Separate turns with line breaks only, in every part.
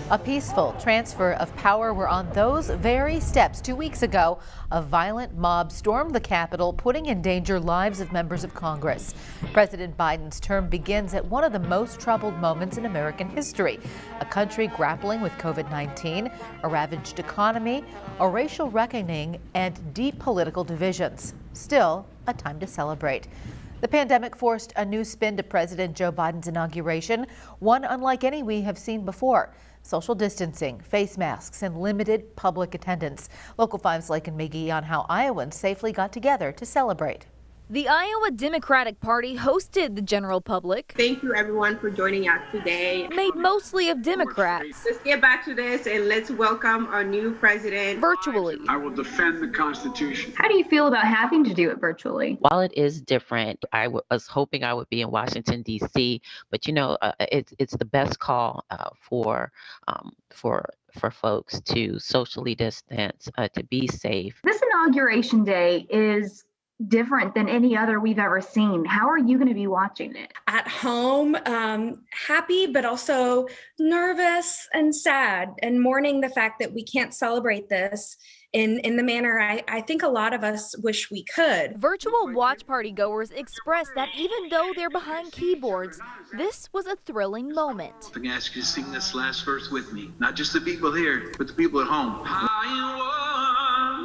A peaceful transfer of power. Were on those very steps 2 weeks ago. A violent mob stormed the Capitol, putting in danger lives of members of Congress. President Biden's term begins at one of the most troubled moments in American history. A country grappling with COVID-19, a ravaged economy, a racial reckoning, and deep political divisions. Still, a time to celebrate. The pandemic forced a new spin to President Joe Biden's inauguration, one unlike any we have seen before. Social distancing, face masks, and limited public attendance. Local 5's Lake and McGee on how Iowans safely got together to celebrate.
The Iowa Democratic Party hosted the general public.
Thank you everyone for joining us today.
Made mostly of Democrats.
Let's get back to this and let's welcome our new president.
Virtually.
I will defend the Constitution.
How do you feel about having to do it virtually?
While it is different, I was hoping I would be in Washington, D.C., but it's the best call for folks to socially distance, to be safe.
This inauguration day is different than any other we've ever seen. How are you going to be watching it?
At home, happy, but also nervous and sad and mourning the fact that we can't celebrate this in the manner I think a lot of us wish we could.
Virtual watch party goers expressed that even though they're behind keyboards, this was a thrilling moment.
I'm going to ask you to sing this last verse with me. Not just the people here, but the people at home.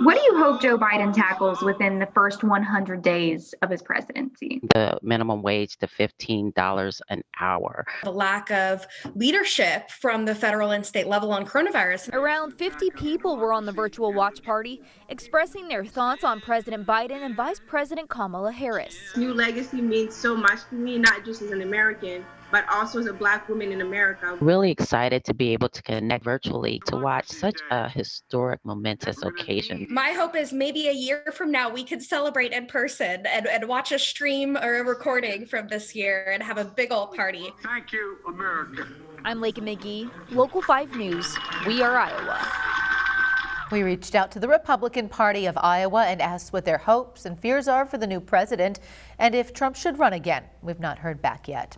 What do you hope Joe Biden tackles within the first 100 days of his presidency?
The minimum wage to $15 an hour.
The lack of leadership from the federal and state level on coronavirus.
Around 50 people were on the virtual watch party, expressing their thoughts on President Biden and Vice President Kamala Harris.
New legacy means so much to me, not just as an American, but also as a Black woman in America.
Really excited to be able to connect virtually to watch such a historic, momentous occasion.
My hope is maybe a year from now we could celebrate in person and watch a stream or a recording from this year and have a big old party.
Thank you, America.
I'm Lake and McGee, Local 5 News. We are Iowa.
We reached out to the Republican Party of Iowa and asked what their hopes and fears are for the new president and if Trump should run again. We've not heard back yet.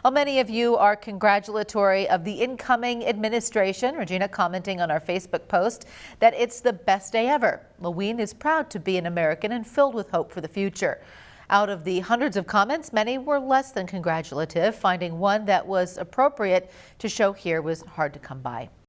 Well, many of you are congratulatory of the incoming administration. Regina commenting on our Facebook post that it's the best day ever. Leween is proud to be an American and filled with hope for the future. Out of the hundreds of comments, many were less than congratulative. Finding one that was appropriate to show here was hard to come by.